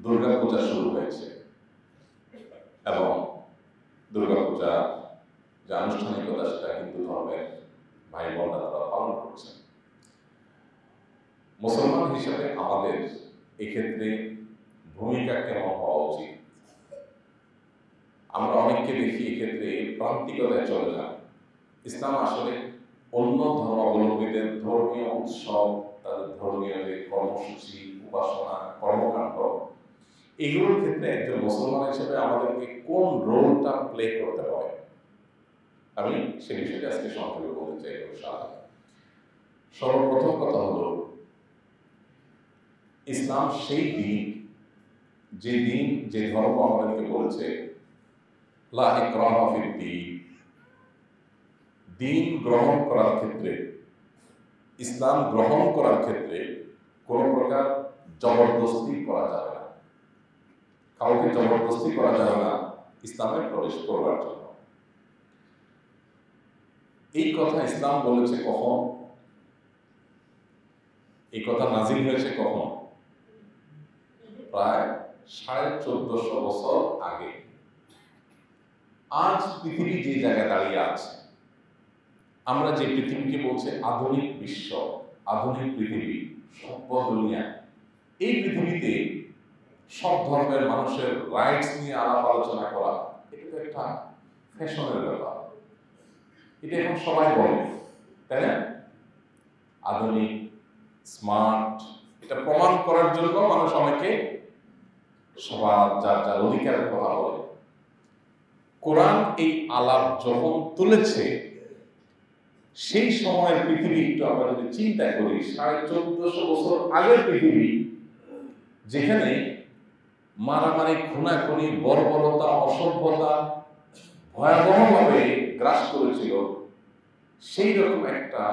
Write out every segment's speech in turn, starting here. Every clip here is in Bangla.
দুর্গাপূজা শুরু হয়েছে এবং দুর্গাপূজা যে আনুষ্ঠানিকতা সেটা হিন্দু ধর্মের ভাই বোনরা তারা পালন করছেন। মুসলমান হিসেবে আমাদের এক্ষেত্রে ভূমিকা কেমন হওয়া উচিত? আমরা অনেককে দেখি এক্ষেত্রে প্রান্তিকতায় চলে যান। ইসলাম আসলে অন্য ধর্মাবলম্বীদের ধর্মীয় উৎসব, তাদের ধর্মীয় যে কর্মসূচি, উপাসনা, কর্মকাণ্ড, এগুলোর ক্ষেত্রে একজন মুসলমান হিসেবে আমাদেরকে কোন রোলটা প্লে করতে হবে, আমি সে বিষয়টা আজকে সংক্ষেপে বলতে চাই। সর্বপ্রথম কথা হলো, ইসলাম সেই দিন, যে দিন, যে ধর্ম আমাদেরকে বলেছে লা ইকরাহা ফিদ্দীন, দিন গ্রহণ করার ক্ষেত্রে, ইসলাম গ্রহণ করার ক্ষেত্রে কোন প্রকার জবরদস্তি করা যাবে না। কাউকে জবরদস্তি করা যাবে না ইসলামে প্রবেশ করবার জন্য। এই কথা ইসলাম বলেছে কখন? এই কথা নাজিল হয়েছে কখন? প্রায় 1450 বছর আগে। আজ পৃথিবী যে জায়গায় দাঁড়িয়ে আছে, আমরা যে পৃথিবীকে বলছে আধুনিক বিশ্ব, আধুনিক পৃথিবী, সভ্য দুনিয়া, এই পৃথিবীতে সব ধর্মের মানুষের রাইটস নিয়ে আলাপ আলোচনা করা, এটা তো একটা ফ্যাশনের ব্যাপার। এটা এখন সবাই বলে, তাই না? আধুনিক, স্মার্ট, এটা প্রমাণ করার জন্য মানুষ অনেকে সবার যার যার অধিকারের কথা বলে। কোরআন এই আলাপ যখন তুলেছে, সেই সময়ের পৃথিবী একটু আমরা যদি চিন্তা করি, 1450 বছর আগের পৃথিবী, যেখানে মারামারি, খুনাখুনি, বর্বরতা, অসভ্যতা ভয়াবহভাবে গ্রাস করেছিল, সেই রকম একটা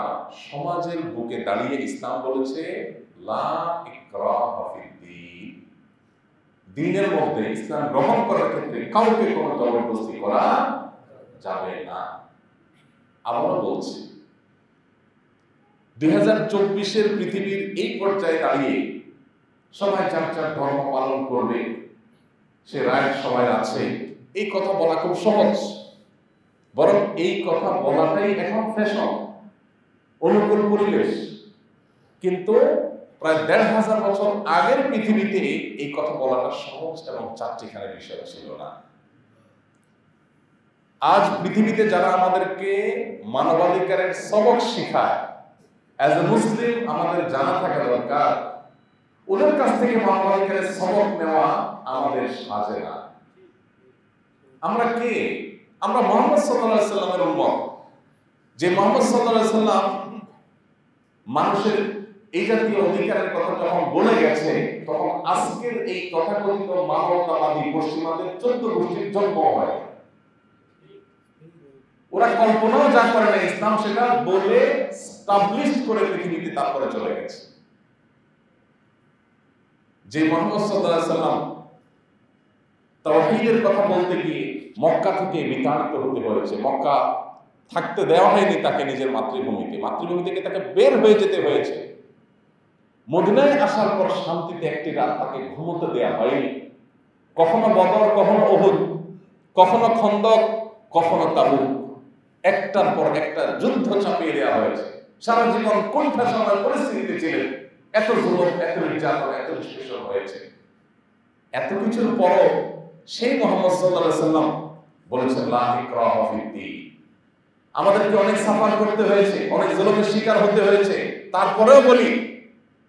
সমাজের বুকে দাঁড়িয়ে ইসলাম বলেছে লা ইকরাহা ফিদ্দীন, দ্বীনের মধ্যে ইসলাম গ্রহণ করার ক্ষেত্রে কাউকে কোনো জবরদস্তি করা যাবে না। আবারও বলছি, 2024-এর পৃথিবীর এই পর্যায়ে দাঁড়িয়ে সবাই যার যার ধর্ম পালন করবে, সে রাইট সবাই আছে, এই কথা বলা খুব সহজ। বরং এই কথা বলাটাই এখন ফ্যাশন, অনুকূল পরিবেশ। কিন্তু প্রায় 1500 বছর আগের পৃথিবীতে এই কথা বলাটা সহজ এবং চারটিখানে বিষয় ছিল না। আজ পৃথিবীতে যারা আমাদেরকে মানবাধিকারের সবক শিখায়, অ্যাজ এ মুসলিম আমাদের জানা থাকা দরকার, ওদের কাছ থেকে মানবাধিকারের সবক নেওয়া আমাদের সাজে না। আমরা কে? আমরা মুহাম্মদ সাল্লাল্লাহু আলাইহি সাল্লামের উম্মত। যে মুহাম্মদ সাল্লাল্লাহু আলাইহি সাল্লাম মানুষের এই জাতীয় অধিকারের কথা যখন বলে গেছে, তখন আজকের এই তথাকথিত মানবতাবাদী পশ্চিমাদের 14 গোষ্ঠীর জন্ম হয়। ওরা কল্পনাও যা করে না, ইসলাম সেটা বলে স্টাবলিশ করে পৃথিবীতে তারপরে চলে গেছে। যে মুহাম্মদ সাল্লাল্লাহু আলাইহি সাল্লাম তাওহীদের কথা বলতে গিয়ে মক্কা থেকে বিতাড়িত হতে হয়েছে, মক্কা থাকতে দেওয়া হয়নি তাকে নিজের মাতৃভূমিতে, মাতৃভূমি থেকে তাকে বের হয়ে যেতে হয়েছে। মদিনায় আসার পর শান্তিতে একটি রাত তাকে ঘুমোতে দেওয়া হয়নি। কখনো বদর, কখনো উহুদ, কখনো খন্দক, কখনো তাবুক, একটার পর একটা যুদ্ধ চাপিয়ে দেওয়া হয়েছে। সারা জীবন কোণঠাসার পরিস্থিতিতে ছিলেন, এত জুলুম, এত নির্যাতন, এত নিষ্পেষণ হয়েছে। এত কিছুর পরও সেই মুহাম্মদ সাল্লাল্লাহু আলাইহি সাল্লাম বলেছেন লা ইকরাহা ফিদ্দীন। আমাদেরকে অনেক সাফার করতে হয়েছে, অনেক জুলুমের শিকার হতে হয়েছে, তারপরেও বলি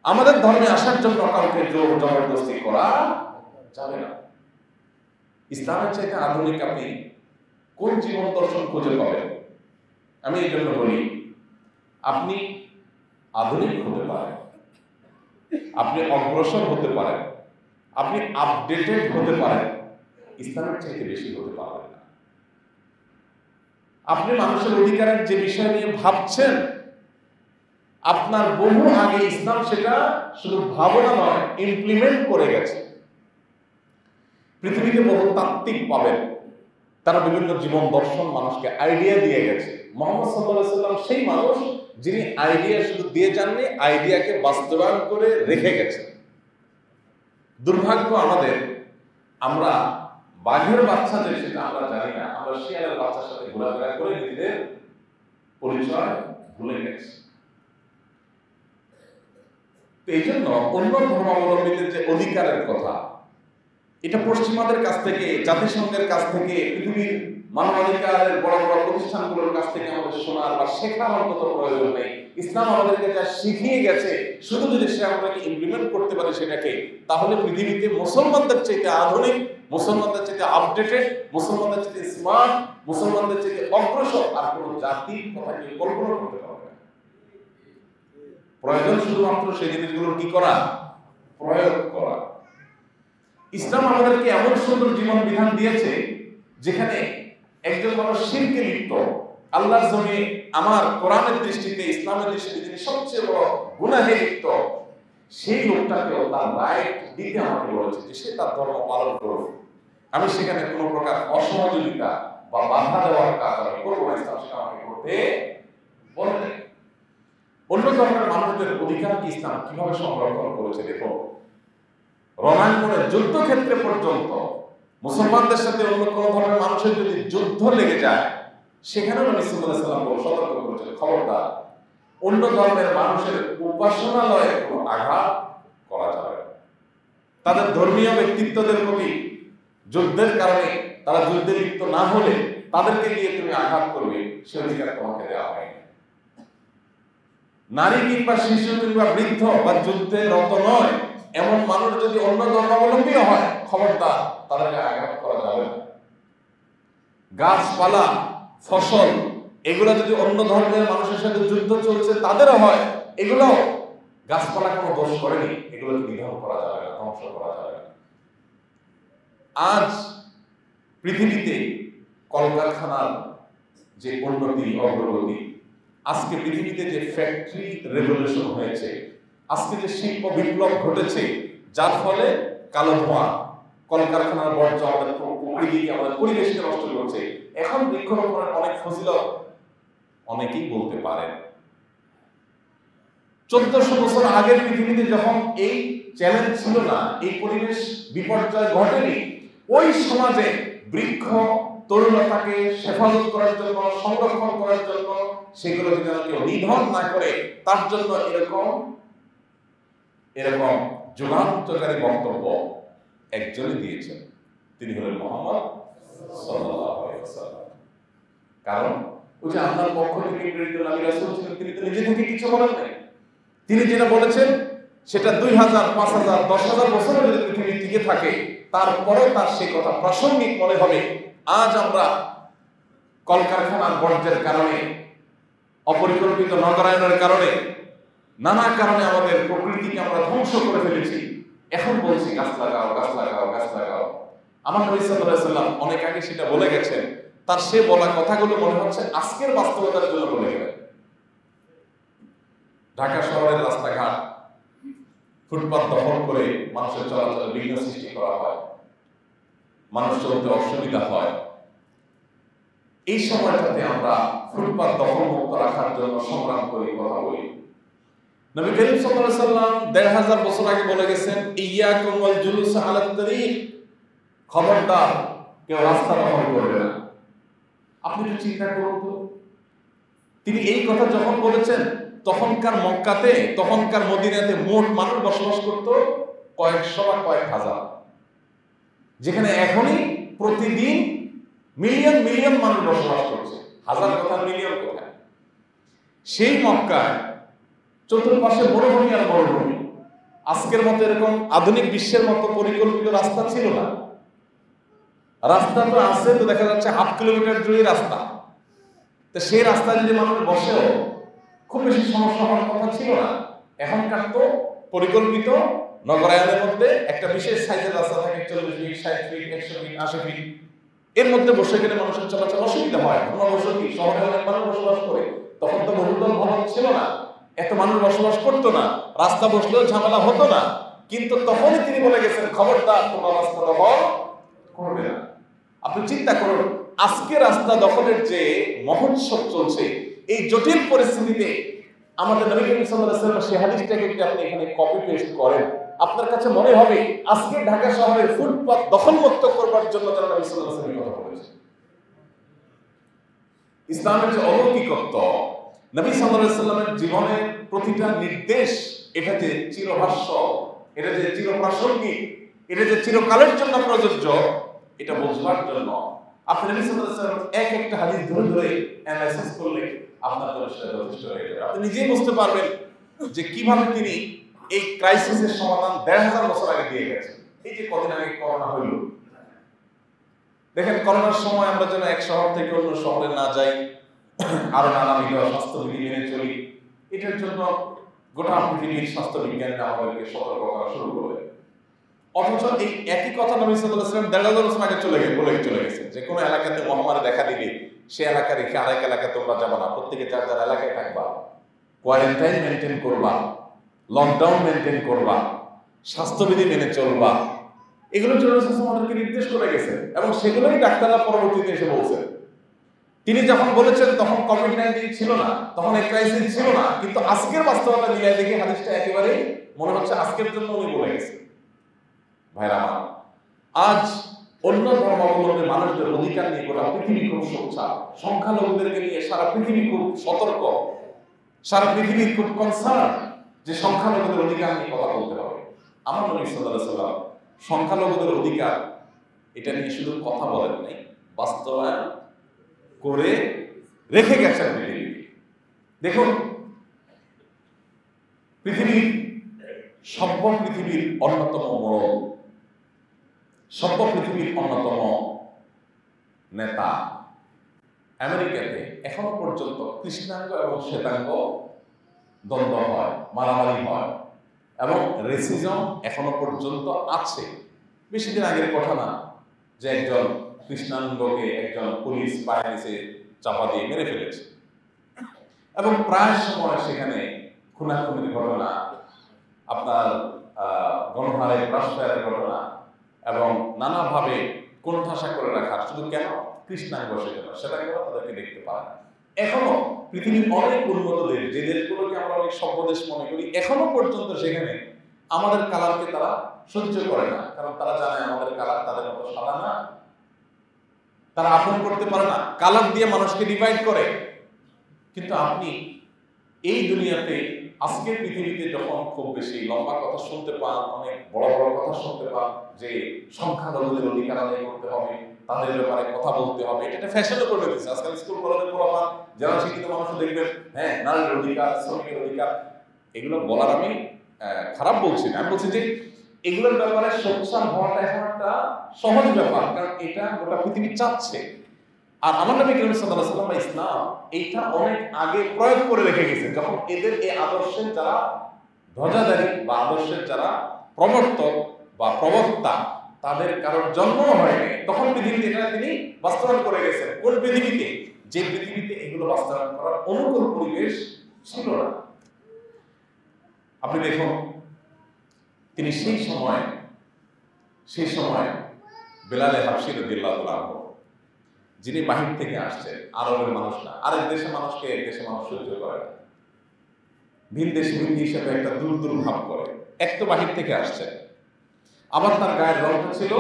আমাদের ধর্মে আসার জন্য কাউকে জোর জবরদস্তি করা যাবে না। ইসলামের চাইতে আধুনিক আপনি কোন জীবন দর্শন খুঁজে পাবেন? আমি এই জন্য বলি, আপনি আধুনিক হতে পারেন, আপনি অগ্রসর হতে পারেন, আপনি আপডেটেড হতে পারেন, ইসলামের চাইতে বেশি হতে পারবেন না। আপনি মানুষের অধিকারের যে বিষয় নিয়ে ভাবছেন, আপনার বহু আগে ইসলাম সেটা শুধু ভাবনা নয়, ইমপ্লিমেন্ট করে গেছে। পৃথিবীতে বহু তাত্ত্বিক পাবেন, তারা বিভিন্ন জীবন দর্শন মানুষকে আইডিয়া দিয়ে গেছে। মুহাম্মদ সাল্লাল্লাহু আলাইহি সাল্লাম সেই মানুষ যিনি আইডিয়া শুধু দিয়ে যাননি, আইডিয়াকে বাস্তবায়ন করে রেখে গেছেন। দুর্ভাগ্য আমাদের, আমরা বাঘের বাচ্চা যে সেটা আমরা জানি না, আমরা শিয়ালের বাচ্চার সাথে ঘোরাফেরা করে নিজেদের পরিচয় ভুলে গেছি। তো এই জন্য অন্য ধর্মাবলম্বীদের যে অধিকারের কথা, এটা পশ্চিমাদের কাছ থেকে, জাতিসংঘের কাছ থেকে, পৃথিবীর মানবাধিকারের বড় বড় প্রতিষ্ঠানগুলোর কাছ থেকে আমাদের শোনার বা শেখার অন্তত প্রয়োজন নেই। ইসলাম আমাদেরকে যা শিখিয়ে গেছে, শুধু যদি সে আমাদেরকে ইমপ্লিমেন্ট করতে পারে সেটাকে, তাহলে পৃথিবীতে মুসলমানদের চাইতে আধুনিক, মুসলমানদের চাইতে আপডেটেড, মুসলমানদের চাইতে স্মার্ট, মুসলমানদের চাইতে অগ্রসর আর কোনো জাতির কথা কেউ কল্পনা করতে পারবে না। প্রয়োজন শুধুমাত্র সেই জিনিসগুলোর কি করা, প্রয়োগ করা। ইসলাম আমাদেরকে এমন সুন্দর জীবন বিধান দিয়েছে যেখানে একজন মানুষ শিরকে লিপ্ত, আল্লাহর জমিনে আমার কোরআনের দৃষ্টিতে, ইসলামের দৃষ্টিতে যিনি সবচেয়ে বড় গুনাহে লিপ্ত, সেই লোকটাকেও তার রাইট দিতে আমাকে বলেছে যে সে তার ধর্ম পালন করবে। আমি সেখানে কোনো প্রকার অসহযোগিতা বা বাধা দেওয়ার কাজ আমি করবো না, ইসলাম সেটা আমাকে করতে বলে। অন্য ধর্মের মানুষদের অধিকার কি ইসলাম কিভাবে সংরক্ষণ করেছে দেখো। রণাঙ্গনে যুদ্ধক্ষেত্রে পর্যন্ত মুসলমানদের সাথে অন্য কোনো ধর্মের মানুষের যদি যুদ্ধ লেগে যায়, সেখানেও নবী সাল্লাল্লাহু আলাইহি ওয়াসাল্লাম সতর্ক করেছেন, খবরদার অন্য ধর্মের মানুষের উপাসনালয়ে কোনো আঘাত করা যাবে না। তাদের ধর্মীয় ব্যক্তিত্বদের প্রতি যুদ্ধের কারণে তারা যুদ্ধে লিপ্ত না হলে তাদেরকে গিয়ে তুমি আঘাত করবে, সে অধিকার তোমাকে দেওয়া হয়নি। নারী কিংবা শিশু কিংবা বৃদ্ধ বা যুদ্ধে রত নয় এমন মানুষ যদি অন্য ধর্মাবলম্বী হয়, খবরদার তাদেরকে আঘাত করা যাবে না। গাছপালা, ফসল, এগুলো যদি অন্য ধর্মের মানুষের সাথে যুদ্ধ চলছে তাদেরও হয়, এগুলো গাছপালা কোনো দোষ করেনি, এগুলোকে নিধন করা যাবে না, ধ্বংস করা যাবে না। আজ পৃথিবীতে কলকারখানার যে উন্নতি, অগ্রগতি, আজকে পৃথিবীতে যে ফ্যাক্টরি রেভলিউশন হয়েছে, আজকে যে শিল্প বিপ্লব ঘটেছে, যার ফলে কালো ধোঁয়া, কলকারখানার বর্জ্য আমাদের প্রকৃতিকে, আমাদের পরিবেশকে নষ্ট করছে। এখন বৃক্ষরোপণের অনেক ফজিলত অনেকেই বলতে পারেন। 1400 বছর আগের পৃথিবীতে যখন এই চ্যালেঞ্জ ছিল না, এই পরিবেশ বিপর্যয় ঘটেনি, ওই সমাজে বৃক্ষ তরুণতাকে হেফাজত করার জন্য, সংরক্ষণ করার জন্য, সেগুলো যেন কেউ নিধন না করে, তার জন্য এরকম যুগান্তকারী বক্তব্য একজনই দিয়েছেন, তিনি হলেন মুহাম্মদ সাল্লাল্লাহু আলাইহি ওয়াসাল্লাম। কারণ ওই যে আল্লাহর পক্ষ থেকে প্রেরিত নবী রাসূল ছিলেন, তিনি তো নিজে থেকে কিছু বলেন নাই। তিনি যেটা বলেছেন সেটা 2000, 5000, 10,000 বছর যদি পৃথিবী টিকে থাকে, তারপরেও তার সেই কথা প্রাসঙ্গিক মনে হবে। আজ আমরা কলকারখানার বর্জ্যের কারণে, অপরিকল্পিত নগরায়নের কারণে, নানা কারণে আমাদের প্রকৃতিকে আমরা ধ্বংস করে ফেলেছি। এখন বলছি গাছ লাগাও, গাছ লাগাও, গাছ লাগাও। আমার নবী সাল্লাল্লাহু আলাইহি ওয়াসাল্লাম অনেক আগে সেটা বলে গেছেন। তার সে বলা কথাগুলো মনে হচ্ছে আজকের বাস্তবতার জন্য বলে গেলেন। ঢাকা শহরের রাস্তাঘাট, ফুটপাত দখল করে মানুষের চলাচলে বিঘ্ন সৃষ্টি করা হয়, মানুষ চলতে অসুবিধা হয়। এই সময়টাতে আমরা ফুটপাত দখল মুক্ত রাখার জন্য সংগ্রাম করি, কথা বলি। নবী করিম সাল্লাল্লাহু আলাইহি ওয়াসাল্লাম 1500 বছর আগে বলে গেছেন, ইয়াকুম ওয়াল জুলুস আলাত তারিক, খবরদার কেউ রাস্তা দখল করবে না। আপনি একটু চিন্তা করুন তো, তিনি এই কথা যখন বলেছেন, তখনকার মক্কাতে, তখনকার মদিনাতে মোট মানুষ বসবাস করত কয়েকশো বা কয়েক হাজার, যেখানে এখনই প্রতিদিন মিলিয়ন মিলিয়ন মানুষ বসবাস করছে। হাজার কথা, মিলিয়ন কোথায়? সেই মক্কায় চতুর্পাশে মরুভূমি আর মরুভূমি। আজকের মতো এরকম আধুনিক বিশ্বের মতো পরিকল্পিত রাস্তা ছিল না। রাস্তা তো আছে, তো দেখা যাচ্ছে 1/2 কিলোমিটার জুড়ে রাস্তা। তো সেই রাস্তায় যদি মানুষ বসেও খুব বেশি সমস্যা হওয়ার কথা ছিল না। এখনকার তো পরিকল্পিত নগরায়নের মধ্যে একটা বিশেষ সাইজের রাস্তা থাকে, 40 ফিট, 60 ফিট, 100 ফিট, 80 ফিট। এর মধ্যে বসে গেলে মানুষের চলাচল অসুবিধা হয়। ঘনবসতি, শহরে অনেক মানুষ বসবাস করে। তখন তো বহুতল ভবন ছিল না, এত মানুষ বসবাস করতো না, রাস্তা বসলেও ঝামেলা হতো না। কিন্তু তখনই তিনি বলে গেছেন, খবরদার তোমরা রাস্তা দখল করবে না। আপনি চিন্তা করুন, আজকে রাস্তা দখলের যে মহোৎসব চলছে, এই জটিল পরিস্থিতিতে আমাদের নবী করিম সাল্লাল্লাহু আলাইহি ওয়াসাল্লাম সেই হাদিসটাকে যদি আপনি এখানে কপি পেস্ট করেন, আপনার কাছে মনে হবে আজকে ঢাকা শহরের ফুটপাত দখলমুক্ত করবার জন্য তারা নবী সাল্লাল্লাহু আলাইহি ওয়াসাল্লামের কথা বলেছে। ইসলামের যে অলৌকিকত্ব, নবী সাল্লাল্লাহু আলাইহি ওয়াসাল্লামের জীবনের প্রতিটা নির্দেশ, এটা যে চিরভাষ্য, এটা যে চিরপ্রাসঙ্গিক, এটা যে চিরকালের জন্য প্রযোজ্য, এটা বোঝবার জন্য আপনি নবী সাল্লাল্লাহু আলাইহি ওয়াসাল্লামের এক একটা হাদিস ধরে ধরে অ্যানালাইসিস করলে আপনার জন্য সেটা যথেষ্ট হয়ে যাবে। আপনি নিজেই বুঝতে পারবেন যে কিভাবে তিনি এই ক্রাইসিসের সমাধান ১৫০০ বছর আগে দিয়ে গেছেন। এই যে কদিন আগে করোনা হইল, দেখেন করোনার সময় আমরা যেন এক শহর থেকে অন্য শহরে না যাই, আরো নানাবিধ স্বাস্থ্যবিধি মেনে চলি, এটার জন্য গোটা পৃথিবীর স্বাস্থ্য বিজ্ঞানীরা আমাদেরকে সতর্ক করা শুরু করলেন। অথচ এই একই কথা নবী সাল্লাল্লাহু আলাইহি ওয়াসাল্লাম ১৫০০ বছর আগে বলে চলে গেছেন যে কোনো এলাকাতে মহামারী দেখা দিলে সে এলাকা রেখে আরেক এলাকায় তোমরা যাবে না, প্রত্যেকে যার যার এলাকায় থাকবা, কোয়ারেন্টাইন মেনটেন করবা, লকডাউন মেনটেন করবা, স্বাস্থ্যবিধি মেনে চলবা, এগুলোর জন্য আমাদেরকে নির্দেশ করে গেছেন এবং সেগুলোই ডাক্তাররা পরবর্তীতে এসে বলছেন। তিনি যখন বলেছেন তখন কোভিড-19 ছিল না, তখন এই ক্রাইসিস ছিল না, কিন্তু আজকের বাস্তবতা মিলাই দেখে হাদিসটা একেবারে মনে হচ্ছে আজকের জন্য উনি বলে গেছেন। ভাইরা আমার, আজ অন্য ধর্মাবলম্বী মানুষদের অধিকার নিয়ে গোটা পৃথিবী খুব সোচ্চার, সংখ্যালঘুদেরকে নিয়ে সারা পৃথিবী খুব সতর্ক, সারা পৃথিবী খুব কনসার্ন যে সংখ্যালঘুদের অধিকার নিয়ে কথা বলতে হবে। আমার নবী সাল্লাল্লাহু আলাইহি ওয়াসাল্লাম সংখ্যালঘুদের অধিকার এটা নিয়ে শুধু কথা বলেন নাই, বাস্তবায়ন করে রেখে গেছেন পৃথিবী। দেখুন, পৃথিবীর সভ্য পৃথিবীর অন্যতম বড়, সভ্য পৃথিবীর অন্যতম নেতা আমেরিকাতে এখনো পর্যন্ত কৃষ্ণাঙ্গ এবং শ্বেতাঙ্গ দ্বন্দ্ব হয়, মারামারি হয় এবং রেসিজম এখনো পর্যন্ত আছে। বেশি দিন আগের কথা না যে একজন কৃষ্ণাঙ্গকে একজন পুলিশ পায়ের নিচে চাপা দিয়ে মেরে ফেলেছে এবং প্রায় সময় সেখানে খুনাখুনির ঘটনা, আপনার গণহারে ক্রাশফায়ারের ঘটনা এবং নানাভাবে কোণঠাসা করে রাখার, শুধু কেন কৃষ্ণাঙ্গ সেটাকে তাদেরকে দেখতে পারে না। এখনো পৃথিবীর অনেক উন্নত দেশ, যে দেশগুলোকে আমরা অনেক সভ্য দেশ মনে করি, এখনো পর্যন্ত সেখানে আমাদের কালারকে তারা সহ্য করে না, কারণ তারা জানে আমাদের কালার তাদের মতো সাদা না, তারা আপন করতে পারে না, কালার দিয়ে মানুষকে ডিভাইড করে। কিন্তু আপনি এই দুনিয়াতে আজকের পৃথিবীতে যখন খুব বেশি লম্বা কথা শুনতে পান, অনেক বড় বড় কথা শুনতে পান যে সংখ্যালঘুদের অধিকার আদায় করতে হবে, তাদের ব্যাপারে কথা বলতে হবে, এটা ফ্যাশনও করে দিচ্ছে। আজকাল স্কুল কলেজে পড়াবান যারা শিক্ষিত মানুষ দেখবেন, হ্যাঁ নারীর অধিকার, শ্রমিকের অধিকার, এগুলো বলার আমি খারাপ বলছি না, আমি বলছি যে এগুলোর ব্যাপারে সোচ্চার হওয়াটা এখন একটা সহজ ব্যাপার, কারণ এটা গোটা পৃথিবী চাচ্ছে। আর আমার নবী করিম সাল্লাল্লাহু আলাইহি ওয়াসাল্লাম ইসলাম এইটা অনেক আগে প্রয়োগ করে রেখে গেছে। যখন এদের এই আদর্শের যারা ধ্বজাধারী বা আদর্শের যারা প্রবর্তক বা প্রবক্তা তাদের কারোর জন্ম হয়নি, তখন পৃথিবীতে এটা তিনি বাস্তবায়ন করে গেছেন। কোন পৃথিবীতে? যে পৃথিবীতে এগুলো বাস্তবায়ন করার অনুকূল পরিবেশ ছিল না। আপনি দেখুন, তিনি সেই সময় বেলালে হাবশী রাদিয়াল্লাহু আনহু, যিনি বাহির থেকে আসছেন, আরবের মানুষ না, আরেক দেশের মানুষকে এক দেশের মানুষ সহ্য করে না, ভিন দেশি হিসেবে একটা দূর ভাব করে। এক তো বাহির থেকে আসছে, আবার তার গায়ের রংটা ছিল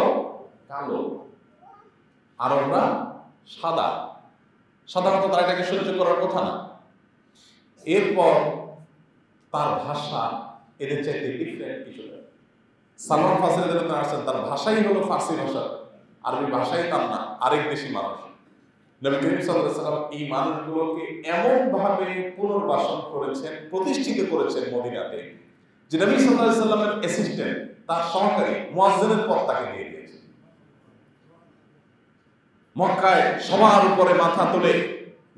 কালো, আরবরা সাদা, সাধারণত তারা এটাকে সহ্য করার কথা না। এরপর তার ভাষা এদের চাইতে ডিফারেন্ট কিছু। সালমান ফার্সির যারা আসছেন তার ভাষাই হলো ফার্সি ভাষা, আরবি ভাষাই তার না, আরেক দেশি মানুষ। নবী করিম সাল্লাল্লাহু আলাইহি ওয়াসাল্লাম এই মানুষগুলোকে এমন ভাবে পুনর্বাসন করেছেন, প্রতিষ্ঠিত করেছেন মদিনাতে, যে নবী সাল্লাল্লাহু আলাইহি ওয়াসাল্লামের অ্যাসিস্ট্যান্ট, তার সহকারী মুয়াজ্জিনের পদ তাকে দিয়ে দিয়েছে। মক্কায় সবার উপরে মাথা তুলে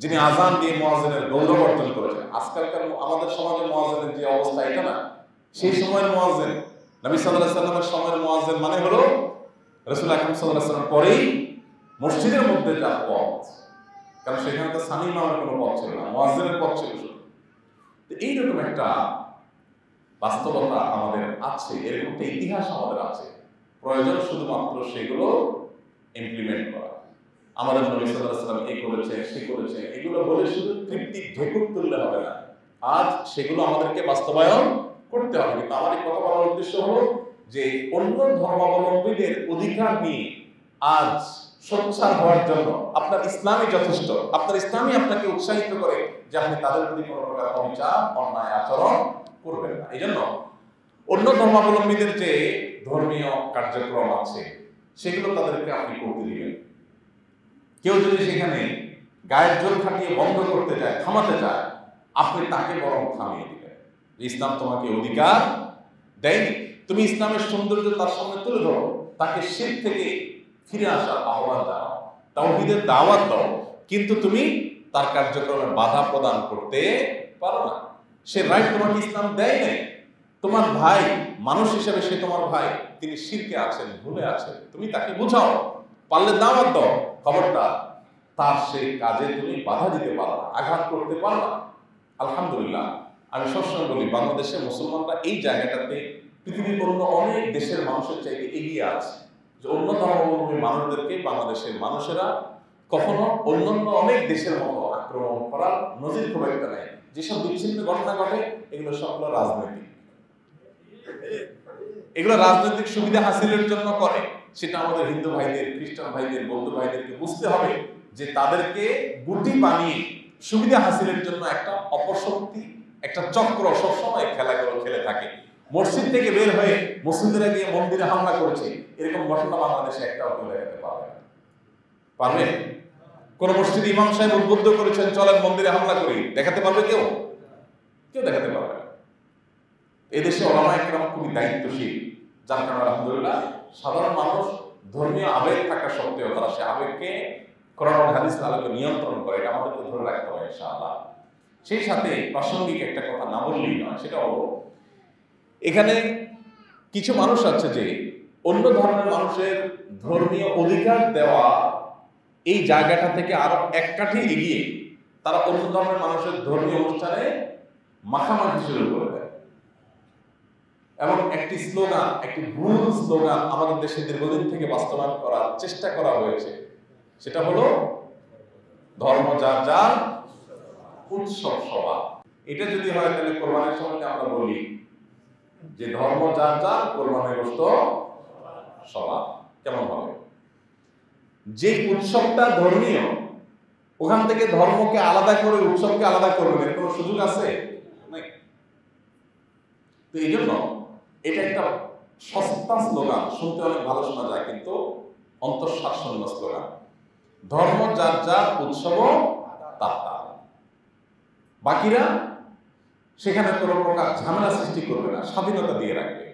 যিনি আযান দিয়ে মুয়াজ্জিনের গৌরব অর্জন করেছেন। আজকালকার আমাদের সমাজে মুয়াজ্জিনের যে অবস্থা, এটা না, সেই সময়ের মুয়াজ্জিন, নবী সাল্লাল্লাহু আলাইহি ওয়াসাল্লামের সময়ের মুয়াজ্জিন মানে হলো রাসূল আকরাম সাল্লাল্লাহু আলাইহি ওয়াসাল্লাম পরেই মসজিদের মধ্যে যার পথ, কারণ সেখানে তো সানি নামের কোনো পথ ছিল না, মুয়াজ্জিনের পথ ছিল শুধু। এইরকম একটা বাস্তবতা আমাদের আছে, এরকম একটা ইতিহাস আমাদের আছে, প্রয়োজন শুধুমাত্র সেগুলো ইমপ্লিমেন্ট করা। আমাদের নবী সাল্লাল্লাহু আলাইহি ওয়াসাল্লাম এই করেছে, সে করেছে, এগুলো বলে শুধু তৃপ্তি ঢেকুর তুললে হবে না, আজ সেগুলো আমাদেরকে বাস্তবায়ন করতে হবে। কিন্তু আমার এই কথা বলার উদ্দেশ্য হলো যে অন্য ধর্মাবলম্বীদের অধিকার নিয়ে আজ সোচ্চার হওয়ার জন্য আপনার ইসলামই যথেষ্ট। আপনার ইসলামই আপনাকে উৎসাহিত করে যে আপনি তাদের প্রতি কোনো প্রকার অবিচার, অন্যায় আচরণ করবেন না। এই জন্য অন্য ধর্মাবলম্বীদের যে ধর্মীয় কার্যক্রম আছে সেগুলো তাদেরকে আপনি করতে দিবেন। কেউ যদি সেখানে গায়ের জোর খাটিয়ে বন্ধ করতে চায়, থামাতে চায়, আপনি তাকে বরং থামিয়ে দিবেন। ইসলাম তোমাকে অধিকার দেয়নি, তুমি ইসলামের সৌন্দর্য তার সামনে তুলে ধরো, তাকে শিরক থেকে ফিরে আসার আহ্বান জানাও, তাওহীদের দাওয়াত দাও, কিন্তু তুমি তার কার্যক্রমে বাধা প্রদান করতে পারো না। সে রাইট তোমাকে ইসলাম দেয় নাই। তোমার ভাই মানুষ হিসেবে সে তোমার ভাই, তিনি শিরকে আছেন, ভুলে আছেন, তুমি তাকে বুঝাও, পারলে দাওয়াত দাও, খবরদার তার সেই কাজে তুমি বাধা দিতে পারো না, আঘাত করতে পারো না। আলহামদুলিল্লাহ, আমি সবসময় বলি বাংলাদেশের মুসলমানরা এই জায়গাটাতে পৃথিবীর অন্য অনেক দেশের মানুষের চাইতে এগিয়ে আছে। যে অন্য ধর্মাবলম্বী মানুষদেরকে বাংলাদেশের মানুষেরা কখনো অন্যান্য অনেক দেশের মতো আক্রমণ করার নজির খুব একটা নেই। যেসব বিচ্ছিন্ন ঘটনা ঘটে এগুলো সবগুলো রাজনৈতিক, এগুলো রাজনৈতিক সুবিধা হাসিলের জন্য করে। সেটা আমাদের হিন্দু ভাইদের, খ্রিস্টান ভাইদের, বৌদ্ধ ভাইদেরকে বুঝতে হবে যে তাদেরকে গুটি বানিয়ে সুবিধা হাসিলের জন্য একটা অপশক্তি, একটা চক্র সবসময় খেলাগুলো খেলে থাকে। মসজিদ থেকে বের হয়ে মুসলিমরা গিয়ে মন্দিরে হামলা করেছে, এরকম ঘটনা বাংলাদেশে একটাও কেউ দেখাতে পারবে না। পারবে? কোন মসজিদে ইমাম সাহেব উদ্বুদ্ধ করেছেন চলেন মন্দিরে হামলা করি, দেখাতে পারবে কেউ? কেউ দেখাতে পারবে না। এদেশে ওলামায়ে কেরাম খুবই দায়িত্বশীল, যার কারণে আলহামদুলিল্লাহ সাধারণ মানুষ ধর্মীয় আবেগ থাকা সত্ত্বেও তারা সে আবেগকে কোরআন ও হাদিসের আলোকে নিয়ন্ত্রণ করে। এটা আমাদেরকে ধরে রাখতে হবে ইনশাআল্লাহ। সেই সাথে প্রাসঙ্গিক একটা কথা না বললেই নয়, সেটা হলো এখানে কিছু মানুষ আছে যে অন্য ধর্মের মানুষের ধর্মীয় অধিকার দেওয়া এই জায়গাটা থেকে আরো এক কাঠি এগিয়ে তারা অন্য ধর্মের মানুষের ধর্মীয় অনুষ্ঠানে মাখামাখি শুরু করে দেয়। এবং একটি স্লোগান, একটি ভুল স্লোগান আমাদের দেশে দীর্ঘদিন থেকে বাস্তবায়ন করার চেষ্টা করা হয়েছে, সেটা হলো ধর্ম যার যার, উৎসব সবার। এটা যদি হয় তাহলে কোরবানির সময় আমরা বলি যে ধর্ম যার যার, কোরবানির গোশত সবার। কেমন হবে? যে উৎসবটা ধর্মীয় ওখান থেকে ধর্মকে আলাদা করে উৎসবকে আলাদা করবেন এর কোনো সুযোগ আছে? তো এই জন্য এটা একটা সস্তা স্লোগান, শুনতে অনেক ভালো শোনা যায় কিন্তু অন্তঃশ্বাসশূন্য স্লোগান। ধর্ম যার যার, উৎসব তার তার। বাকিরা সেখানে কোনো প্রকার ঝামেলা সৃষ্টি করবে না, স্বাধীনতা দিয়ে রাখবে।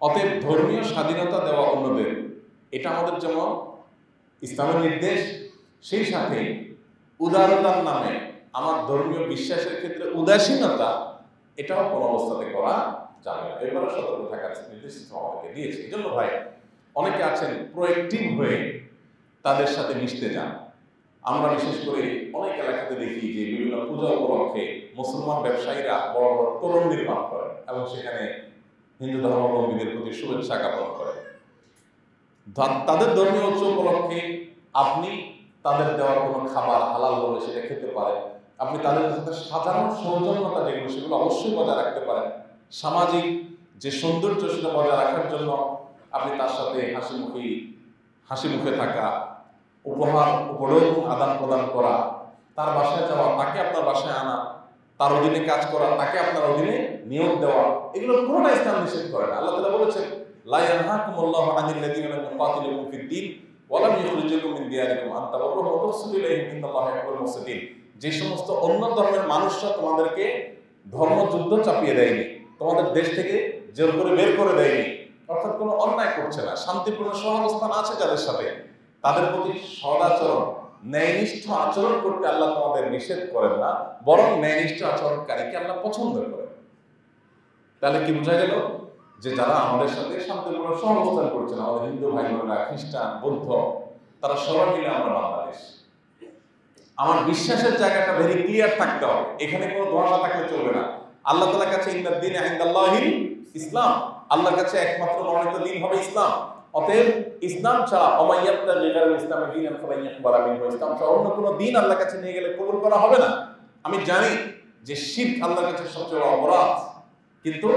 অতএব ধর্মীয় স্বাধীনতা দেওয়া অন্যদের, এটা আমাদের যেমন ইসলামের নির্দেশ, সেই সাথে উদারতার নামে আমার ধর্মীয় বিশ্বাসের ক্ষেত্রে উদাসীনতা, এটাও কোনো অবস্থাতে করা যাবে না। এবারে সতর্ক থাকার নির্দেশ আমাদেরকে দিয়েছে। এই জন্য ভাই অনেকে আছেন প্রোয়েক্টিভ হয়ে তাদের সাথে মিশতে যান। আমরা বিশেষ করে অনেক এলাকাতে দেখি যে বিভিন্ন পূজা উপলক্ষে মুসলমান ব্যবসায়ীরা বড় বড় তোরণ নির্মাণ করেন এবং সেখানে হিন্দু ধর্মাবলম্বীদের প্রতি শুভেচ্ছা জ্ঞাপন করেন। তাদের ধর্মীয় উৎসব উপলক্ষে আপনি তাদের দেওয়া কোনো খাবার হালাল বলে সেটা খেতে পারেন। আপনি তাদের সাথে সাধারণ সৌজন্যতা যেগুলো সেগুলো অবশ্যই বজায় রাখতে পারেন। সামাজিক যে সৌন্দর্য সেটা বজায় রাখার জন্য আপনি তার সাথে হাসি মুখে থাকা, উপহার উপঢৌকন আদান প্রদান করা, তার বাসায় যাওয়া, তাকে আপনার বাসায় আনা, তার অধীনে কাজ করা, তাকে আপনার অধীনে নিয়োগ দেওয়া, এগুলো পুরোটা ইসলাম নিষেধ করে না। আল্লাহ তাআলা বলেছেন লা ইয়ানহাকুমুল্লাহু আনিল লাযীনা লাম ইউকাতিলুকুম ফিদ-দীন ওয়া লাম ইখরিজুকুম মিন দিয়ারিকুম আন তাবাররুহুম ওয়া তুহসিনু ইলাইহিম ইন্নাল্লাহা ইউহিব্বুল মুহসিনিন। যে সমস্ত অন্য ধর্মের মানুষরা তোমাদেরকে ধর্মযুদ্ধ চাপিয়ে দেয়নি, তোমাদের দেশ থেকে জোর করে বের করে দেয়নি, অর্থাৎ কোনো অন্যায় করছে না, শান্তিপূর্ণ সহাবস্থান আছে যাদের সাথে, তাদের প্রতি সদাচরণ, ন্যায়নিষ্ঠ আচরণ করতে আল্লাহ তোমাদের নিষেধ করেন না, বরং ন্যায়নিষ্ঠ আচরণকারীকে আল্লাহ পছন্দ করেন। তাহলে কি বোঝা গেল? যে যারা আমাদের সাথে শান্তিপূর্ণ সহাবস্থান করছেন, আমাদের হিন্দু ভাই বোনেরা, খ্রিস্টান, বৌদ্ধ, তারা সবাই মিলে আমরা বাংলাদেশ। আমার বিশ্বাসের জায়গাটা ভেরি ক্লিয়ার থাকতে হবে, এখানে কোনো ধোঁয়াশা থাকলে চলবে না। আল্লাহ তাআলার কাছে ইন্নাদ-দীন ইনদাল্লাহিল ইসলাম, আল্লাহর কাছে একমাত্র মনোনীত দিন হবে ইসলাম। অতএব ইসলাম ছাড়া অমাইয়াত্তা লিগাল ইসলামে দীনান ফালান ইয়াকবালা মিনহু, ইসলাম ছাড়া অন্য কোনো দিন আল্লাহর কাছে নিয়ে গেলে কবুল করা হবে না। আমি জানি যে শিরক আল্লাহর কাছে সবচেয়ে বড় অপরাধ, কিন্তু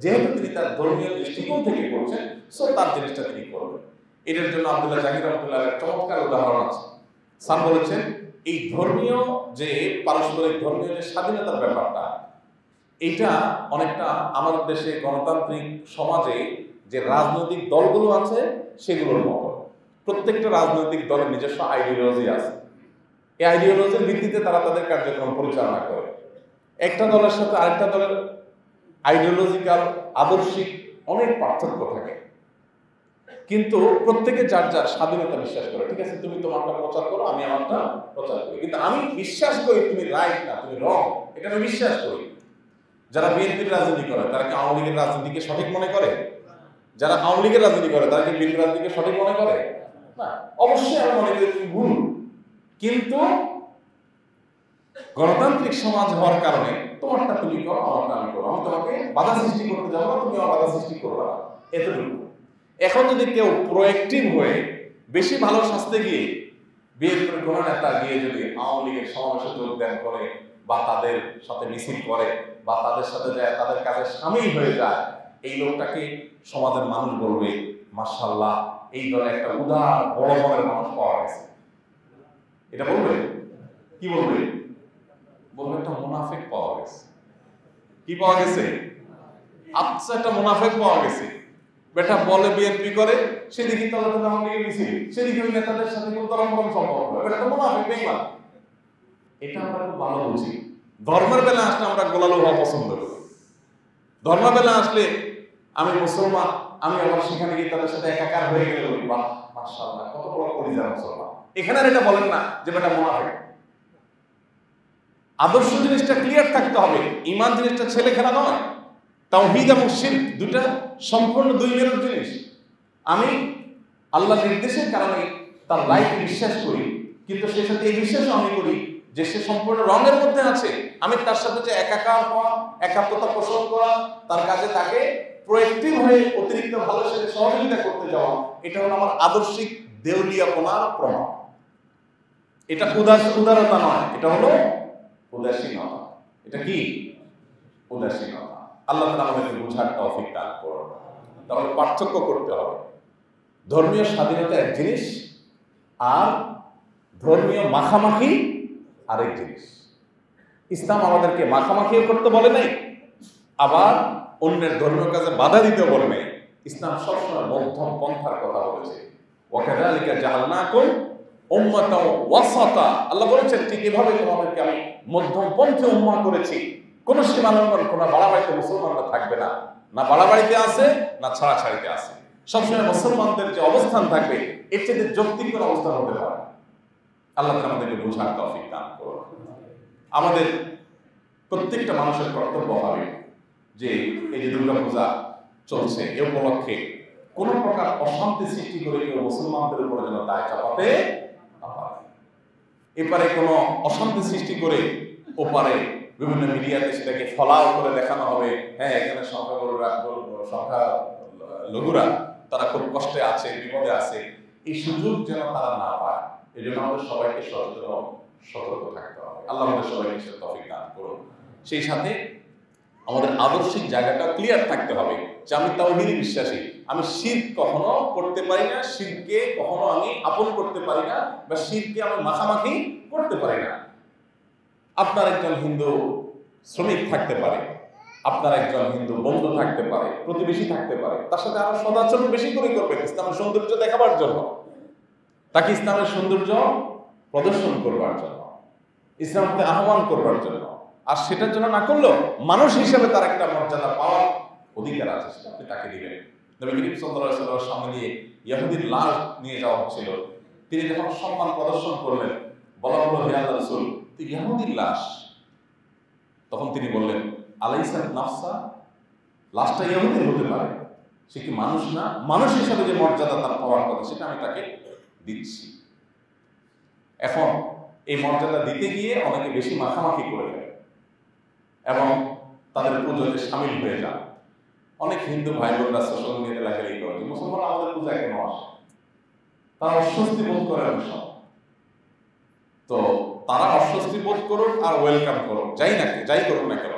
যেহেতু তিনি তার ধর্মীয় দৃষ্টিকোণ থেকে করছেন, সো তার জিনিসটা তিনি করবেন। এটার জন্য আব্দুল্লাহ জাহির রহমতুল্লাহের চমৎকার উদাহরণ আছে। স্যার বলেছেন এই ধর্মীয় যে পারস্পরিক ধর্মীয় যে স্বাধীনতার ব্যাপারটা, এটা অনেকটা আমাদের দেশে গণতান্ত্রিক সমাজে যে রাজনৈতিক দলগুলো আছে সেগুলোর মতো। প্রত্যেকটা রাজনৈতিক দলের নিজস্ব আইডিওলজি আছে। এই আইডিওলজির ভিত্তিতে তারা তাদের কার্যক্রম পরিচালনা করে। একটা দলের সাথে আরেকটা দলের আইডিওলজিক্যাল আদর্শিক অনেক পার্থক্য থাকে, কিন্তু প্রত্যেকে যার যার স্বাধীনতা বিশ্বাস করে। ঠিক আছে, তুমি তোমারটা প্রচার করো, আমি আমারটা প্রচার করি, কিন্তু আমি বিশ্বাস করি তুমি রাইট না, তুমি রং, এটা আমি বিশ্বাস করি। যারা বিএনপির রাজনীতি করে তারা কি আওয়ামী লীগের রাজনীতিকে সঠিক মনে করে? যারা আওয়ামী লীগের রাজনীতি করে তারা কি বিএনপির রাজনীতিকে সঠিক মনে করে? না, অবশ্যই আমি মনে করি তুমি ভুল। কিন্তু গণতান্ত্রিক সমাজ হওয়ার কারণে তোমারটা তুমি করো, আমারটা আমি করো, আমি তোমাকে বাধা সৃষ্টি করতে যাবো না, তুমি আমার বাধা সৃষ্টি করবো না, এতটুকু। এখন যদি কেউ প্রোঅ্যাক্টিভ হয়ে বেশি ভালো সাজতে গিয়ে বিএনপির কোনো নেতা গিয়ে যদি আওয়ামী লীগের সমাবেশে যোগদান করে বা তাদের সাথে মিছিল করে বা তাদের সাথে যায় তাদের কাজে সামিল হয়ে যায়, এই লোকটাকে সমাজের মানুষ বলবে মাশাআল্লাহ, এই দলে একটা উদার বড় মনের মানুষ পাওয়া গেছে। এটা বলবে কি বলবে? বলবে একটা মুনাফিক পাওয়া গেছে। কি পাওয়া গেছে? আচ্ছা, একটা মুনাফিক পাওয়া গেছে। বেটা বলে বিএনপি করে, সেদিকে তাহলে আওয়ামী লীগের মিছিল, সেদিকে ওই নেতাদের সাথে কোনো তরঙ্গম সম্পর্ক, এটা তো মুনাফিক বেঈমান। এটা আমরা খুব ভালো বুঝি। ধর্মের বেলা আসলে আমরা গোলালো হওয়া পছন্দ করি। ধর্মের বেলা আসলে আমি মুসলমান, আমি আবার সেখানে গিয়ে তাদের সাথে একাকার হয়ে গেলে বলি বাহ মাশাআল্লাহ কত বড় পরিবার মুসলমান। এখানে আর এটা বলেন না যে বেটা মুনাফিক। আদর্শ জিনিসটা ক্লিয়ার থাকতে হবে। ঈমান জিনিসটা ছেলে খেলা নয়। তাওহীদ এবং শিরক দুটো সম্পূর্ণ দুই মেরুর জিনিস। আমি আল্লাহর নির্দেশের কারণে তার লাইফে বিশ্বাস করি, কিন্তু সেই সাথে এই বিশ্বাসও আমি করি যে সে সম্পূর্ণ রঙের মধ্যে আছে। আমি তার সাথে যে একাকার হওয়া, একাত্মতা পোষণ করা, তার কাজে তাকে প্রোঅ্যাক্টিভ হয়ে অতিরিক্ত ভালো সাথে সহযোগিতা করতে যাওয়া, এটা হলো আমার আদর্শিক দেউলিয়াপনার প্রমাণ। এটা উদারতা নয়, এটা হলো উদাসীনতা। এটা কি? উদাসীনতা। আল্লাহ তাআলা আমাদেরকে বোঝার তৌফিক দান করুন। তাহলে পার্থক্য করতে হবে। ধর্মীয় স্বাধীনতা এক জিনিস, আর ধর্মীয় মাখামাখি আরেক জিনিস। ইসলাম আমাদেরকে মাখামাখিও করতে বলে নাই, আবার অন্যের ধর্মীয় কাজে বাধা দিতেও বলে নাই। ইসলাম সবসময় মধ্যম পন্থার কথা বলেছে। ওয়াকাযালিকা জাআলনাকুম উম্মাতাও ওয়াসাতা। আল্লাহ বলেছেন ঠিক এভাবে তোমাদেরকে আমি মধ্যম পন্থী উম্মাহ করেছি। কোন সীমালঙ্ঘন, কোন বাড়াবাড়িতে মুসলমানরা থাকবে না, না বাড়াবাড়িতে আছে না ছাড়াছাড়িতে আছে। সবসময় মুসলমানদের যে অবস্থান থাকবে এর চেয়ে যৌক্তিক কোনো অবস্থান হতে পারে। আল্লাহ তাআলা আমাদেরকে বোঝার তৌফিক দান করুন। আমাদের প্রত্যেকটা মানুষের কর্তব্য হবে যে এই যে দুর্গা পূজা চলছে এ উপলক্ষে কোন প্রকার অশান্তি সৃষ্টি করে কেউ মুসলমানদের উপরে যেন দায় চাপাতে না পারে। এপারে কোনো অশান্তি সৃষ্টি করে ওপারে বিভিন্ন মিডিয়াতে সেটাকে ফলাও করে দেখানো হবে, হ্যাঁ এখানে সংখ্যা লঘুরা তারা খুব কষ্টে আছে, বিপদে আছে, এই সুযোগ যেন তারা না পায়। এই জন্য আমাদের সবাইকে সতর্ক থাকতে হবে। আল্লাহ আমাদের সবাইকে সে তৌফিক দান করুন। সেই সাথে আমাদের আদর্শিক জায়গাটা ক্লিয়ার থাকতে হবে যে আমি তাওহীদে বিশ্বাসী, আমি শিরক কখনো করতে পারি না, শিরকে কখনো আমি আপন করতে পারি না, বা শিরকে আমি মাখামাখি করতে পারি না। আপনার একজন হিন্দু শ্রমিক থাকতে পারে, আপনার একজন হিন্দু বন্ধু থাকতে পারে, প্রতিবেশী থাকতে পারে, তার সাথে আরো সদাচরণ বেশি করে করবেন ইসলামের সৌন্দর্য দেখাবার জন্য, তাকে ইসলামের সৌন্দর্য প্রদর্শন করবার জন্য, ইসলামকে আহ্বান করবার জন্য। আর সেটার জন্য না করলেও মানুষ হিসেবে তার একটা মর্যাদা পাওয়ার অধিকার আছে, সেটা আপনি তাকে দিবেন। নবী করিম সাল্লাল্লাহু আলাইহি ওয়াসাল্লামের সামনে দিয়ে ইহুদির লাশ নিয়ে যাওয়া হচ্ছিল, তিনি যখন সম্মান প্রদর্শন করলেন, বলা হলো হে আল্লাহর রাসূল তুই ইহুদির লাশ, তখন তিনি বললেন আলাইসা নাফসা, লাশটা ইহুদির হতে পারে, সে কি মানুষ না? মানুষ হিসেবে যে মর্যাদা তার পাওয়ার কথা সেটা আমি তাকে দিচ্ছি। এখন এই মর্যাদা দিতে গিয়ে অনেকে বেশি মাখামাখি করে ফেলে এবং তাদের পুজোতে সামিল হয়ে যান। অনেক হিন্দু ভাই বোনরা সোশ্যাল মিডিয়াতে লেখালেখি করে যে মুসলমান আমাদের পূজায় কেন আসে, তারা অস্বস্তি বোধ করে অনেক সময়। তো তারা অস্বস্তি বোধ করুক আর ওয়েলকাম করুক, যাই করুক না কেন,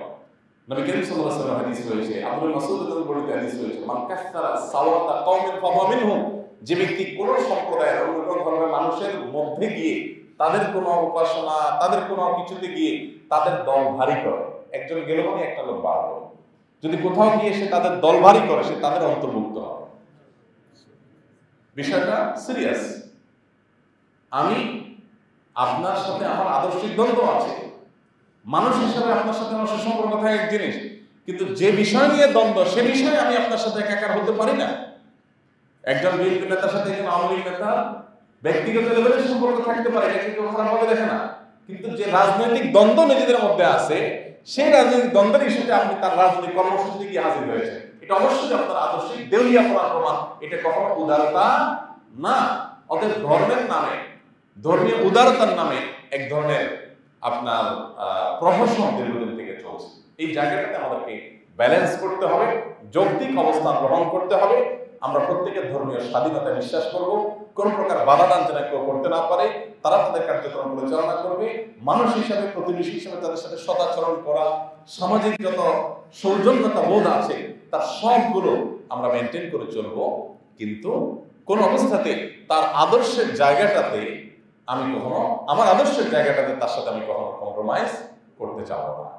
নবী করিম সাল্লাল্লাহু আলাইহি ওয়াসাল্লাম হাদিস রয়েছে, আবু মাসউদ রাদিয়াল্লাহু আনহু হাদিস রয়েছে, মান কাসসারা সাওয়াতা কওমিন ফাহুয়া মিনহুম, যে ব্যক্তি কোন সম্প্রদায়ের অন্য কোন ধর্মের মানুষের মধ্যে গিয়ে তাদের কোন উপাসনা, তাদের কোন কিছুতে গিয়ে তাদের দল ভারী করে, একজন গেল মানে একটা লোক বাড়লো, যদি কোথাও গিয়ে সে তাদের দল ভারী করে, সে তাদের অন্তর্ভুক্ত হবে। বিষয়টা সিরিয়াস। আমি আপনার সাথে আমার আদর্শিক দ্বন্দ্ব আছে, মানুষ হিসাবে আপনার সাথে আমার সুসম্পর্ক থাকে এক জিনিস, কিন্তু যে বিষয় নিয়ে দ্বন্দ্ব সে বিষয়ে আমি আপনার সাথে একাকার হতে পারি না। একজন বিএনপি নেতার সাথে একজন আওয়ামী লীগ নেতা ব্যক্তিগত লেভেলে সম্পর্ক থাকতে পারে, এটা কেউ খারাপভাবে দেখে না, কিন্তু যে রাজনৈতিক দ্বন্দ্ব নিজেদের মধ্যে আছে, সেই রাজনৈতিক দ্বন্দ্বের ইস্যুতে আপনি তার রাজনৈতিক কর্মসূচিতে গিয়ে হাজির হয়েছে, এটা অবশ্যই আপনার আদর্শিক দেউলিয়া পড়ার প্রমাণ, এটা কখনো উদারতা না। অতএব ধর্মের নামে, ধর্মীয় উদারতার নামে এক ধরনের আপনার প্রহসন দীর্ঘদিন থেকে চলছে। এই জায়গাটাতে আমাদেরকে ব্যালেন্স করতে হবে, যৌক্তিক অবস্থান গ্রহণ করতে হবে। আমরা প্রত্যেকের ধর্মীয় স্বাধীনতা বিশ্বাস করব, কোন প্রকার বাধা দান যেন কেউ করতে না পারে, তারা তাদের কার্যক্রম পরিচালনা করবে। মানুষ হিসাবে, প্রতিবেশী হিসাবে তাদের সাথে সদাচরণ করা, সামাজিক যত সৌজন্যতা বোধ আছে তার সবগুলো আমরা মেনটেন করে চলবো, কিন্তু কোন অবস্থাতে তার আদর্শের জায়গাটাতে আমি কখনো, আমার আদর্শের জায়গাটাতে তার সাথে আমি কখনো কম্প্রোমাইজ করতে চাবো না।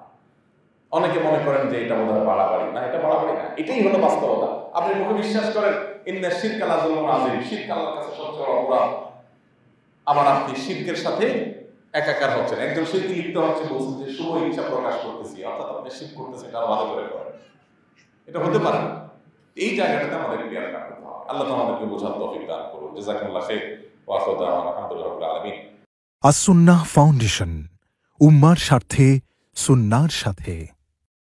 অনেকে মনে করেন যে এটা বোধহয় বাড়াবাড়ি, না, এটা বাড়াবাড়ি না, এটাই হলো বাস্তবতা। আপনি মুখে বিশ্বাস করেন ইন্না শিরকা লাযুলমুন আযীম, শিরক আল্লাহর কাছে সবচেয়ে বড় অপরাধ, আবার আপনি শিরকের সাথে একাকার হচ্ছেন। একজন শিরকে লিপ্ত হচ্ছে, বলছেন যে শুভ ইচ্ছা প্রকাশ করতেছি, অর্থাৎ আপনি শিরক করতেছেন, এটা ভালো করে করেন, এটা হতে পারে না। এই জায়গাটাতে আমাদের ক্লিয়ার করতে হবে। আল্লাহ আমাদেরকে বোঝার তৌফিক দান করুন। জাযাকুমুল্লাহ খাইর ওয়া আখিরু দাওয়ানা আলহামদুলিল্লাহি রাব্বিল আলামিন। আস-সুন্নাহ ফাউন্ডেশন, উম্মার স্বার্থে, সুন্নাহর সাথে।